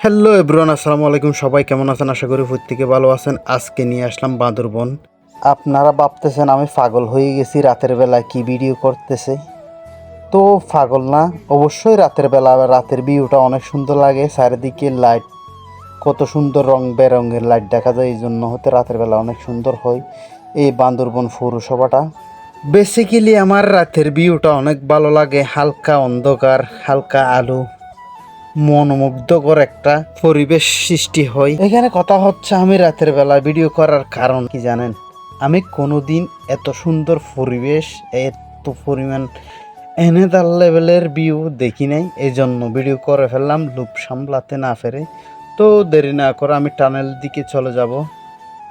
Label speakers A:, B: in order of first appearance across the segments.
A: Hello everyone, আসসালামু আলাইকুম। সবাই কেমন আছেন? আশা করি প্রত্যেকে ভালো আছেন। আজকে নিয়ে আসলাম বান্দরবন। আপনারা ভাবতেছেন আমি পাগল হয়ে গেছি, রাতের বেলায় কি ভিডিও করতেছে। তো পাগল না, অবশ্যই রাতের বেলা রাতের ভিউটা অনেক সুন্দর লাগে। চারিদিকে লাইট, কত সুন্দর রং বেরঙের লাইট দেখা যায়, এই জন্য হতে রাতের বেলা অনেক সুন্দর হয় এই বান্দরবন পৌরসভাটা। বেসিক্যালি আমার রাতের ভিউটা অনেক ভালো লাগে। হালকা অন্ধকার, হালকা আলো, মনোমুগ্ধকর একটা পরিবেশ সৃষ্টি হয় এখানে। কথা হচ্ছে, আমি রাতের বেলা ভিডিও করার কারণ কি জানেন? আমি কোনোদিন এত সুন্দর পরিবেশ, এত পরিমাণ এনেদার লেভেলের ভিউ দেখি নাই। এই জন্য ভিডিও করে ফেললাম, লোভ সামলাতে না পেরে। তো দেরি না করে আমি টানেল দিকে চলে যাব।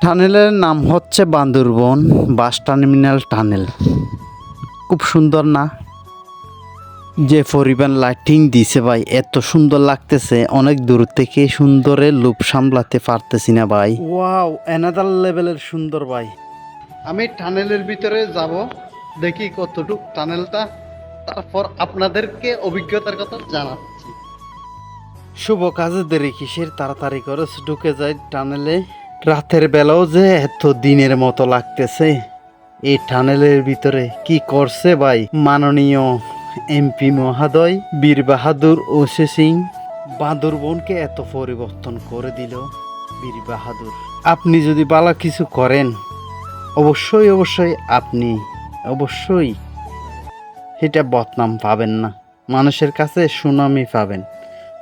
A: টানেলের নাম হচ্ছে বান্দরবন বাস টার্মিনাল টানেল। খুব সুন্দর না? যে পরিমাণ লাইটিং দিছে ভাই, এত সুন্দর লাগতেছে। অনেক দূর থেকে সুন্দরে লোভ সামলাতে পারতেছি না ভাই। ওয়াও, অ্যানাদার লেভেলের সুন্দর ভাই। আমি টানেলের ভিতরে যাব, দেখি কতটুক টানেলটা, তারপর আপনাদেরকে অভিজ্ঞতার কথা জানাচ্ছি। শুভ কাজে দেরি কিসের, তাড়াতাড়ি করে ঢুকে যায় টানেলে। রাতের বেলাও যে এত দিনের মতো লাগতেছে। এই টানেলের ভিতরে কি করছে ভাই মাননীয় এমপি মহোদয় বীর বাহাদুর ওসি সিং, বান্দরবনকে এত পরিবর্তন করে দিল বীর বাহাদুর। আপনি যদি ভালো কিছু করেন, অবশ্যই অবশ্যই আপনি অবশ্যই এটা বদনাম পাবেন না, মানুষের কাছে সুনামই পাবেন।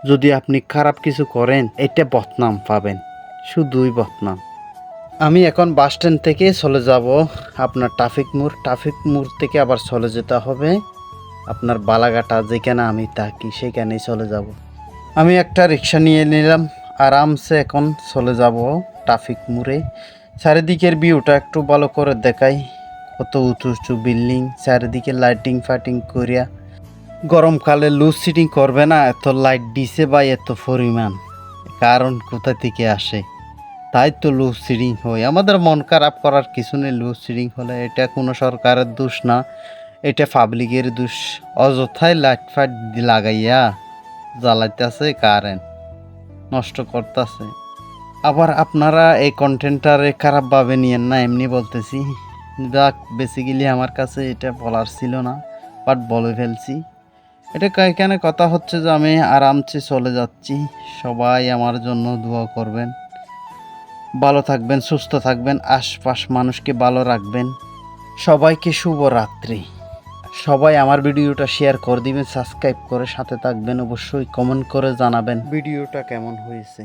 A: যদি আপনি খারাপ কিছু করেন, এটা বদনাম পাবেন, শুধুই বদনাম। আমি এখন বাস স্ট্যান্ড থেকে চলে যাব আপনার ট্রাফিক মোড় থেকে আবার চলে যেতে হবে আপনার বালাঘাটা, যেখানে আমি থাকি সেখানেই চলে যাব। আমি একটা রিক্সা নিয়ে নিলাম, আরামসে এখন চলে যাব ট্রাফিক মোড়ে। চারিদিকের ভিউটা একটু ভালো করে দেখাই, কত উঁচু উঁচু বিল্ডিং, চারিদিকে লাইটিং ফাইটিং করিয়া। গরমকালে লুজ সিটিং করবে না, এত লাইট দিছে বা এত পরিমাণ, কারণ কোথা থেকে আসে? তাই তো লুজ সিডিং হয়। আমাদের মন খারাপ করার কিছু নেই। লুজ সিডিং হলে এটা কোনো সরকারের দোষ না, এটা পাবলিকের দোষ। অযথায় লাইট ফাইট লাগাইয়া জ্বালাইতেছে, কারেন্ট নষ্ট করতেছে। আবার আপনারা এই কন্টেন্টটারে খারাপভাবে নিয়েন না, এমনি বলতেছি। যাক, বেসিক্যালি আমার কাছে এটা বলার ছিল না, বাট বলে ফেলছি। এটা এখানে কথা হচ্ছে যে আমি আরামসে চলে যাচ্ছি। সবাই আমার জন্য দোয়া করবেন, ভালো থাকবেন, সুস্থ থাকবেন, আশপাশ মানুষকে ভালো রাখবেন। সবাইকে শুভরাত্রি। সবাই আমার ভিডিওটা শেয়ার করে দিবেন, সাবস্ক্রাইব করে সাথে থাকবেন, অবশ্যই কমেন্ট করে জানাবেন ভিডিওটা কেমন হয়েছে।